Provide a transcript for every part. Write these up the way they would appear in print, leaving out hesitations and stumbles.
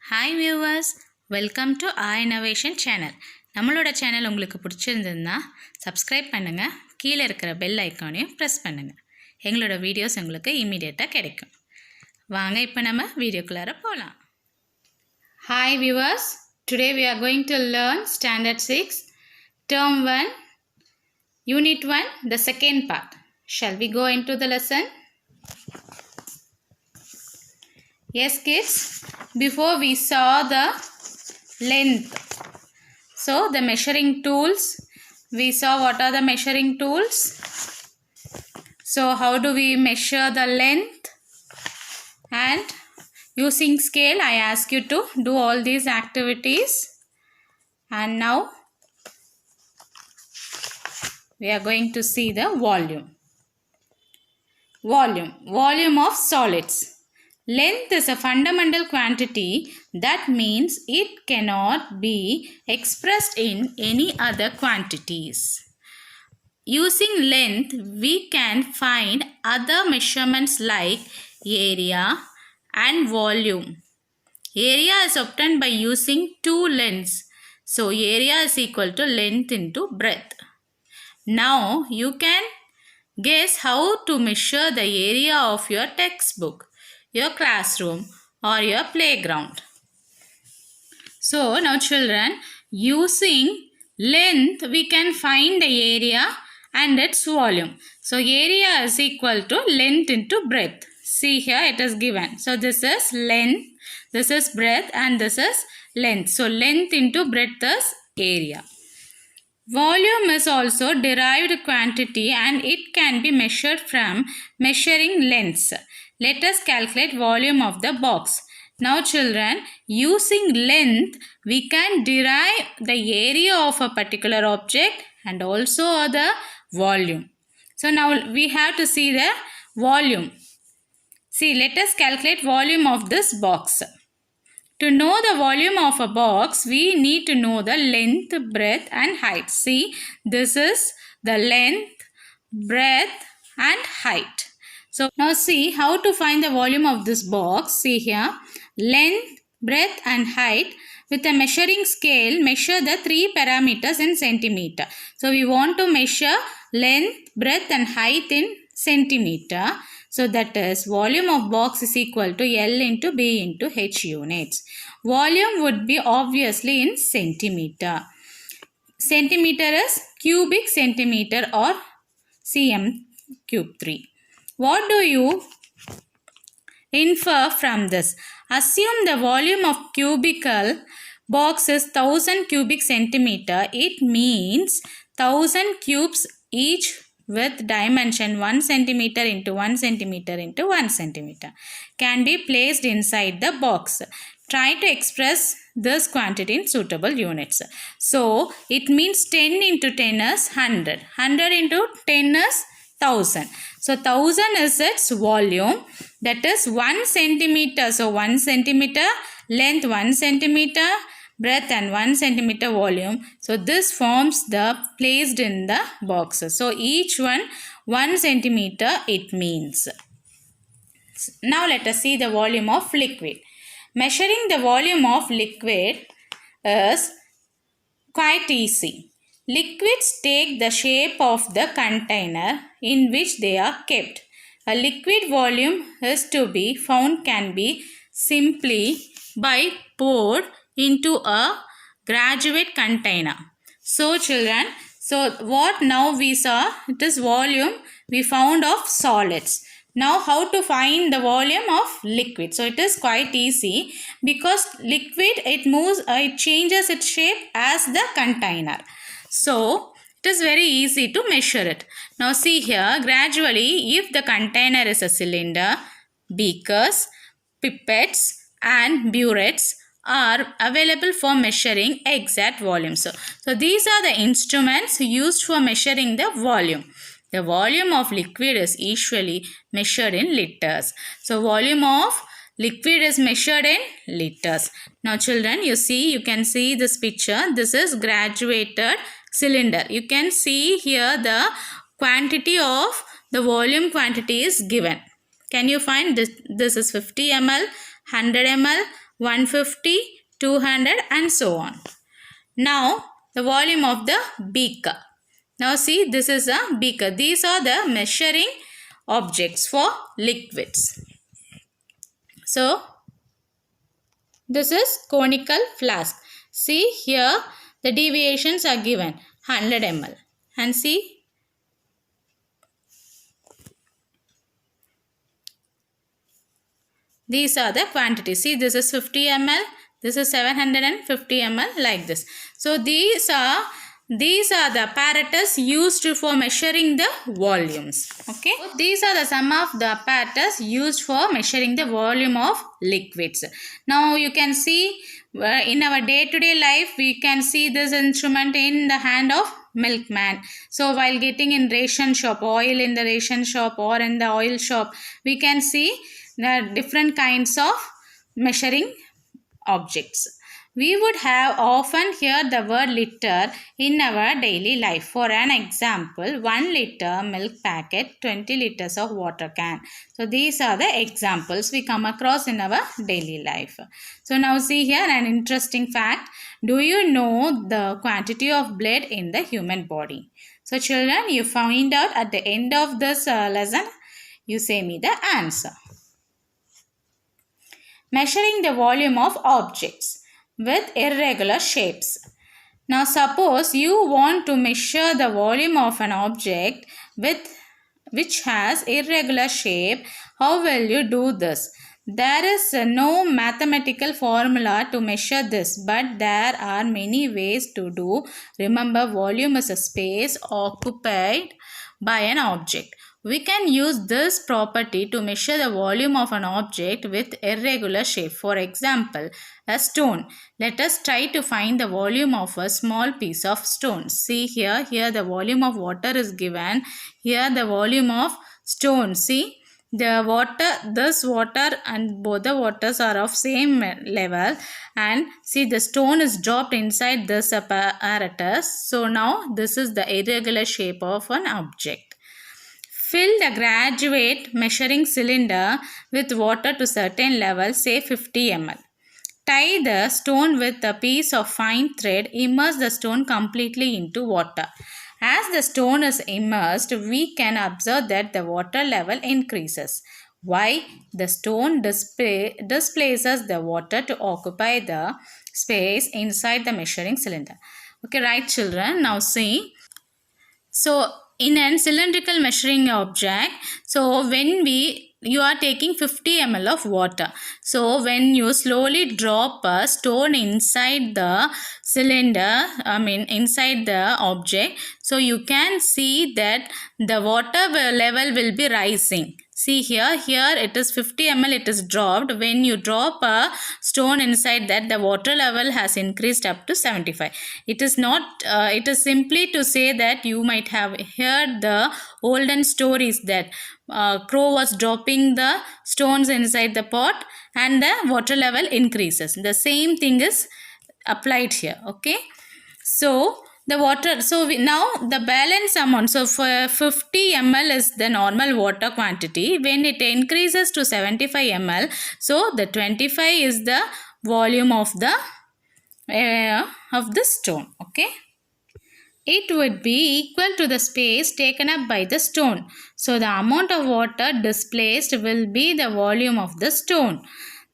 Hi viewers, welcome to our innovation channel. நம்மளோட channel உங்களுக்கு பிடிச்சிருந்ததுன்னா சப்ஸ்கிரைப் பண்ணுங்க, கீழே இருக்கிற பெல் ஐகானையும் பிரஸ் பண்ணுங்க. எங்களோட வீடியோஸ் உங்களுக்கு இமிடியேட்டா கிடைக்கும். வாங்க இப்போ நம்ம வீடியோக்குள்ளார போலாம். Hi viewers, today we are going to learn standard 6 term 1 unit 1 the second part. Shall we go into the lesson? Yes kids, before we saw the length. So the measuring tools, we saw what are the measuring tools. So how do we measure the length? And using scale I ask you to do all these activities. And now we are going to see the volume. Volume of solids. Length is a fundamental quantity. That means it cannot be expressed in any other quantities. Using length, we can find other measurements like area and volume. Area is obtained by using two lengths. So area is equal to length into breadth. Now you can guess how to measure the area of your textbook, your classroom or your playground. So now children, using length we can find the area and its volume. So area is equal to length into breadth. See here it is given. So this is length, this is breadth and this is length. So length into breadth is area. Volume is also derived quantity and it can be measured from measuring lengths. Let us calculate volume of the box. Now children, using length we can derive the area of a particular object and also the volume. So now we have to see the volume. See, let us calculate volume of this box. To know the volume of a box, we need to know the length, breadth and height. See, this is the length, breadth and height. So now see how to find the volume of this box. See here, length, breadth and height. With a measuring scale, measure the three parameters in centimeter. So we want to measure length, breadth and height in centimeter. So that is volume of box is equal to L into B into H units. Volume would be obviously in centimeter. Centimeter is cubic centimeter or cm cube 3. What do you infer from this? Assume the volume of cubical box is 1000 cubic centimeter. It means 1000 cubes each with dimension 1 centimeter into 1 centimeter into 1 centimeter can be placed inside the box. Try to express this quantity in suitable units. So it means 10 into 10 is 100. 100 into 10 is 1000. So 1000 is its volume. That is 1 centimeter. So 1 centimeter, length 1 centimeter, breadth and 1 centimeter volume. So this forms the placed in the boxes. So each one 1 centimeter it means. Now let us see the volume of liquid. Measuring the volume of liquid is quite easy. Liquids take the shape of the container in which they are kept. A liquid volume is to be found can be simply by poured into a graduate container. So children, so what now we saw, it is volume we found of solids. Now how to find the volume of liquid? So it is quite easy because liquid it moves, it changes its shape as the container. So it is very easy to measure it. Now see here, gradually if the container is a cylinder, beakers, pipettes and burettes are available for measuring exact volume. So these are the instruments used for measuring the volume. The volume of liquid is usually measured in liters. So volume of liquid is measured in liters. Now children, you can see this picture. This is graduated cylinder. You can see here the quantity of the volume quantity is given. Can you find this? This is 50 ml, 100 ml, 150, 200 and so on. Now the volume of the beaker. Now see, this is a beaker. These are the measuring objects for liquids. So this is conical flask. See here the deviations are given 100 ml and see these are the quantities. See, this is 50 ml, this is 750 ml, like this. So these are the apparatus used for measuring the volumes. Okay, so these are the some of the apparatus used for measuring the volume of liquids. Now you can see in our day-to-day life we can see this instrument in the hand of milkman. So while getting in ration shop, oil in the ration shop or in the oil shop, we can see the different kinds of measuring objects. We would have often heard the word liter in our daily life. For an example, 1 liter milk packet, 20 liters of water can. So these are the examples we come across in our daily life. So now see here an interesting fact. Do you know the quantity of blood in the human body? So children, you find out at the end of this lesson. You say me the answer. Measuring the volume of objects with irregular shapes. Now suppose you want to measure the volume of an object which has irregular shape. How will you do this? There is no mathematical formula to measure this, but there are many ways to do. Remember, volume is a space occupied by an object. We can use this property to measure the volume of an object with irregular shape. For example, a stone. Let us try to find the volume of a small piece of stone. See here the volume of water is given. Here the volume of stone. See the water, this water and both the waters are of same level, and see the stone is dropped inside this apparatus. So now this is the irregular shape of an object. Fill the graduate measuring cylinder with water to certain level, say 50 ml. Tie the stone with a piece of fine thread. Immerse the stone completely into water. As the stone is immersed, we can observe that the water level increases. Why? The stone displaces the water to occupy the space inside the measuring cylinder. Okay, right children? Now see. So in a cylindrical measuring object, so when you are taking 50 ml of water. So when you slowly drop a stone inside the cylinder, inside the object, so you can see that the water level will be rising. See here it is 50 ml, it is dropped. When you drop a stone inside that, the water level has increased up to 75. It is not, it is simply to say that you might have heard the olden stories that crow was dropping the stones inside the pot and the water level increases. The same thing is applied here. Okay. So the water, now the balance amount, so for 50 ml is the normal water quantity. When it increases to 75 ml, so the 25 is the volume of the stone. Okay, it would be equal to the space taken up by the stone. So the amount of water displaced will be the volume of the stone.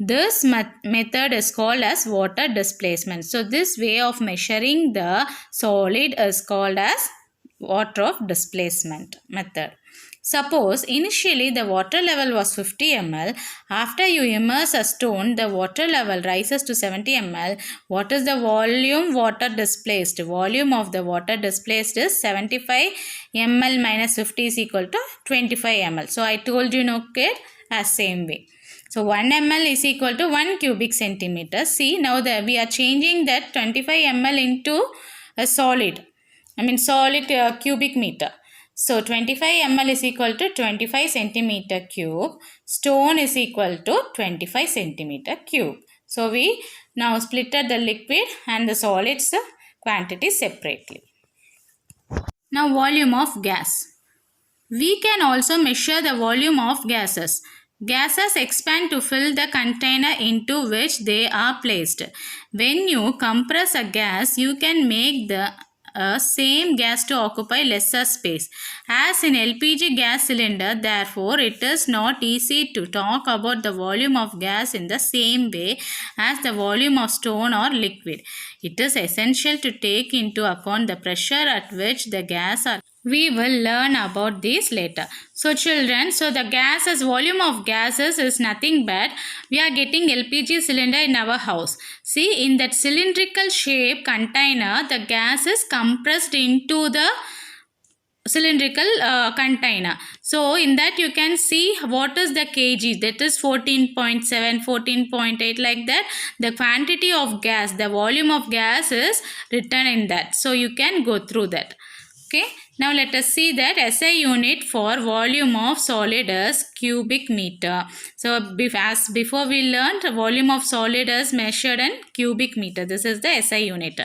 This method is called as water displacement. So this way of measuring the solid is called as water of displacement method. Suppose initially the water level was 50 ml. After you immerse a stone, the water level rises to 70 ml. What is the volume water displaced? Volume of the water displaced is 75 ml minus 50 is equal to 25 ml. So I told you no kid as same way. So 1 ml is equal to 1 cubic centimeter. See, now we are changing that 25 ml into a solid. Solid cubic meter. So 25 ml is equal to 25 centimeter cube. Stone is equal to 25 centimeter cube. So we now splitted the liquid and the solids quantity separately. Now volume of gas. We can also measure the volume of gases. Gases expand to fill the container into which they are placed. When you compress a gas, you can make the same gas to occupy lesser space. As in LPG gas cylinder, therefore, it is not easy to talk about the volume of gas in the same way as the volume of stone or liquid. It is essential to take into account the pressure at which the gas are. We will learn about these later. So children, so the gases, volume of gases is nothing but we are getting LPG cylinder in our house. See, in that cylindrical shape container, the gas is compressed into the cylindrical container. So in that you can see what is the kg, that is 14.7, 14.8, like that. The quantity of gas, the volume of gas is written in that. So you can go through that. Okay, now let us see that SI unit for volume of solid is cubic meter. So as before we learned, volume of solid is measured in cubic meter. This is the SI unit.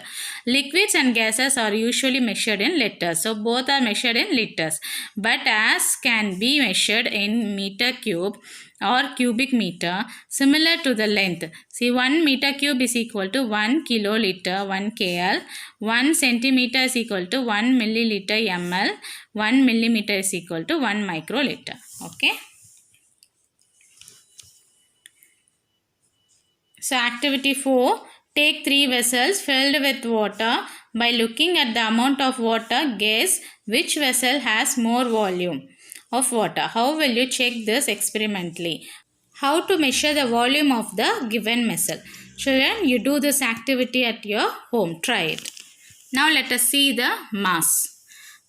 Liquids and gases are usually measured in liters. So both are measured in liters. But as can be measured in meter cube or cubic meter, similar to the length. See, 1 meter cube is equal to 1 kiloliter 1 kl, 1 centimeter is equal to 1 milliliter ml, 1 millimeter is equal to 1 microliter. Okay. So activity 4, take 3 vessels filled with water. By looking at the amount of water, guess which vessel has more volume of water. How will you check this experimentally? How to measure the volume of the given vessel? Children, you do this activity at your home. Try it. Now let us see the mass.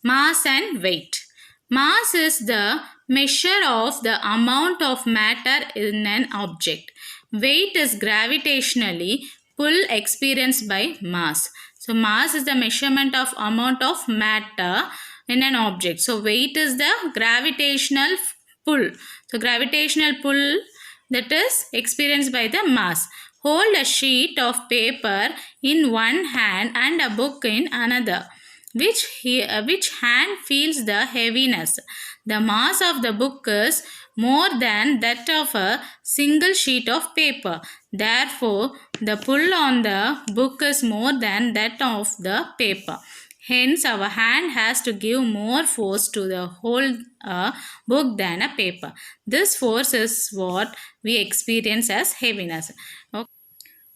Mass and weight. Mass is the measure of the amount of matter in an object. Weight is gravitationally pull experienced by mass. So mass is the measurement of amount of matter in an object. So weight is the gravitational pull. So gravitational pull that is experienced by the mass. Hold a sheet of paper in one hand and a book in another. Which hand feels the heaviness? The mass of the book is more than that of a single sheet of paper. Therefore, the pull on the book is more than that of the paper. Hence, our hand has to give more force to the whole book than a paper. This force is what we experience as heaviness.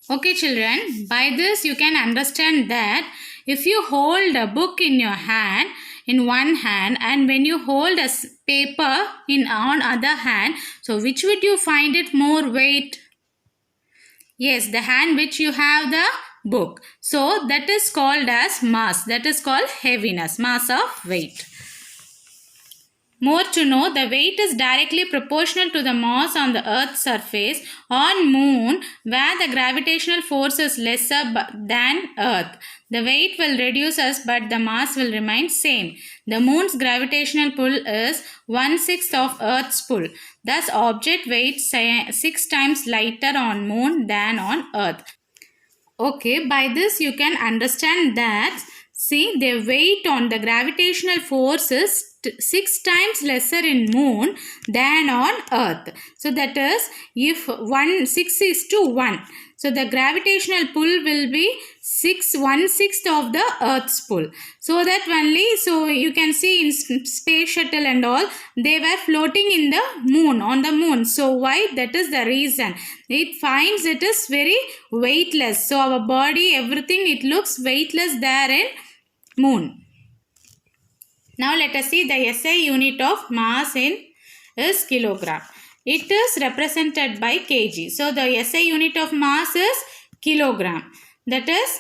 Okay children, by this you can understand that if you hold a book in your hand, in one hand, and when you hold a paper on other hand, so which would you find it more weight? Yes, the hand which you have the book. So that is called as mass. That is called heaviness, mass of weight. More to know, the weight is directly proportional to the mass on the earth's surface. On moon, where the gravitational force is lesser than earth, the weight will reduce but the mass will remain same. The moon's gravitational pull is 1/6 of earth's pull. Thus, object weighs 6 times lighter on moon than on earth. Okay, by this you can understand that, see, the weight on the gravitational force is 6 times lesser in moon than on earth. So that is, if 6 is to 1. So the gravitational pull will be 1/6 of the earth's pull. So that only, so you can see in space shuttle and all, they were floating in the moon, on the moon. So why? That is the reason. It finds it is very weightless. So our body, everything, it looks weightless there in moon. Now let us see the SI unit of mass is kilogram. It is represented by kg. So the SI unit of mass is kilogram. That is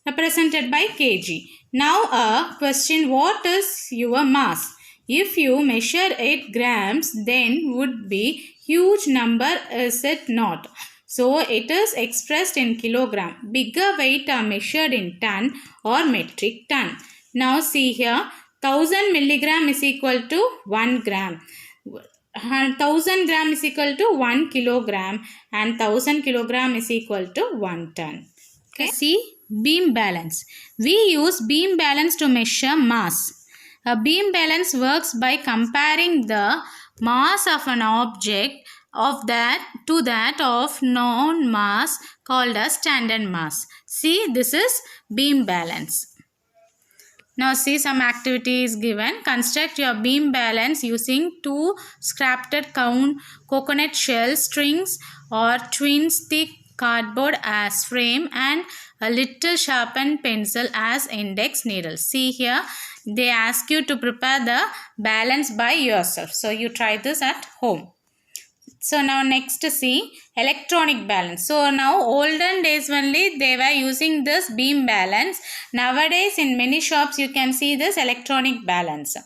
represented by kg. Now a question, what is your mass? If you measure 8 grams, then would be huge number, is it not? So it is expressed in kilogram. Bigger weight are measured in ton or metric ton. Now see here, 1000 milligram is equal to 1 gram. 1000 gram is equal to 1 kilogram and 1000 kilogram is equal to 1 ton. Okay. See, beam balance. We use beam balance to measure mass. A beam balance works by comparing the mass of an object of that to that of non-mass called as standard mass. See, this is beam balance. Now see some activities given. Construct your beam balance using 2 scrapped coconut shell strings or twins thick cardboard as frame and a little sharpened pencil as index needle. See here, they ask you to prepare the balance by yourself. So you try this at home. So now next see electronic balance. So now olden days only they were using this beam balance. Nowadays in many shops you can see this electronic balance.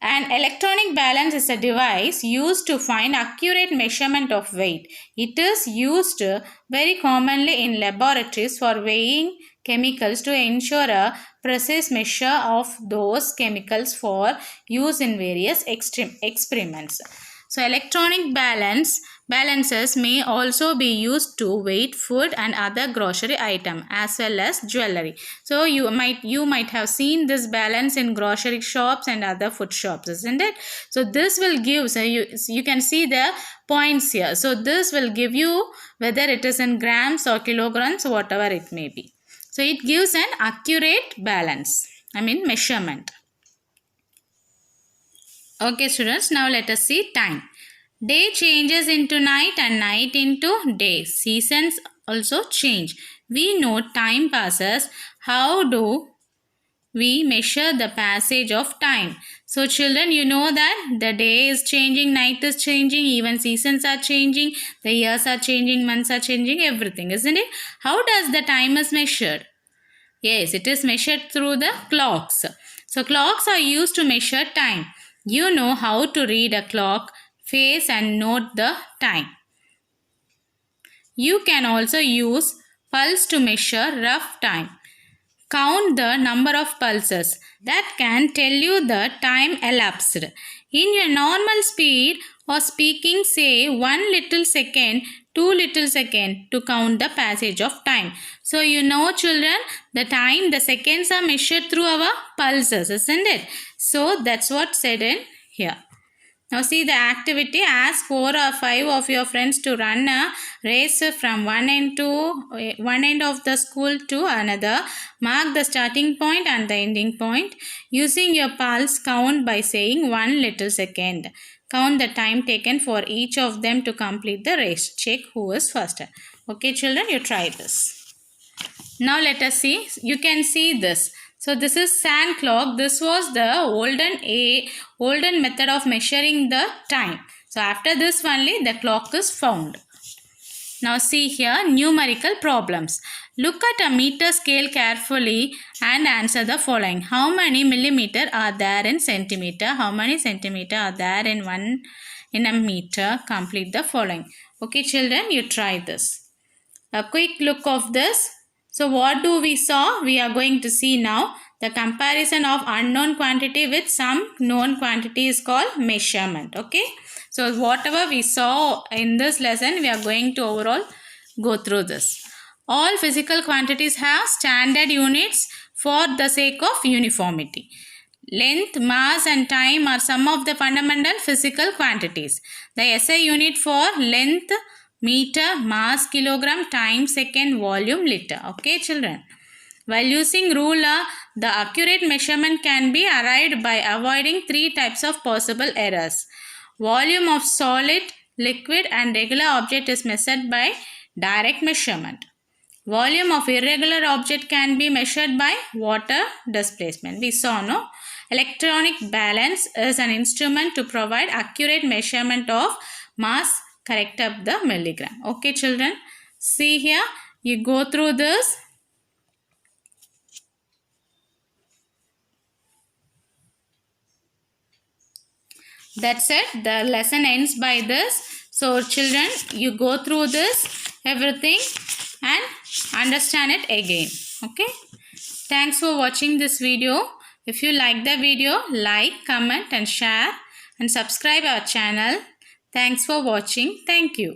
An electronic balance is a device used to find accurate measurement of weight. It is used very commonly in laboratories for weighing chemicals to ensure a precise measure of those chemicals for use in various experiments. So electronic balances may also be used to weigh food and other grocery items as well as jewelry. So you might have seen this balance in grocery shops and other food shops, isn't it? So this will give, so you can see the points here. So this will give you whether it is in grams or kilograms, whatever it may be. So it gives an accurate balance, measurement. Okay students, now let us see time. Day changes into night and night into day. Seasons also change. We know time passes. How do we measure the passage of time? So children, you know that the day is changing, night is changing, even seasons are changing, the years are changing, months are changing, everything, isn't it? How does the time is measured? Yes, it is measured through the clocks. So clocks are used to measure time. You know how to read a clock face and note the time. You can also use pulse to measure rough time. Count the number of pulses. That can tell you the time elapsed. In your normal speed or speaking, say 1 little second, 2 little second to count the passage of time. So you know children, the time, the seconds are measured through our pulses, isn't it? So that's what said in here. Now see the activity. Ask 4 or 5 of your friends to run a race from one end of the school to another. Mark the starting point and the ending point. Using your pulse, count by saying 1 little second. Count the time taken for each of them to complete the race. Check who is faster. Okay children, you try this. Now let us see. You can see this. So this is sand clock. This was the olden method of measuring the time. So after this only the clock is found. Now see here numerical problems. Look at a meter scale carefully and answer the following. How many millimeter are there in centimeter? How many centimeter are there in a meter? Complete the following. Okay children, you try this. A quick look of this. So what do we saw? We are going to see now the comparison of unknown quantity with some known quantity is called measurement. Okay. So whatever we saw in this lesson, we are going to overall go through this. All physical quantities have standard units for the sake of uniformity. Length, mass and time are some of the fundamental physical quantities. The SI unit for length, meter, mass, kilogram, time, second, volume, liter. Okay children. While using ruler, the accurate measurement can be arrived by avoiding 3 types of possible errors. Volume of solid, liquid and regular object is measured by direct measurement. Volume of irregular object can be measured by water displacement. We saw, no? Electronic balance is an instrument to provide accurate measurement of mass. Correct up the milligram. Okay children, see here, you go through this. That's it. The lesson ends by this. So children, you go through this everything and understand it again. Okay. Thanks for watching this video. If you like the video, like, comment and share and subscribe our channel. Thanks for watching. Thank you.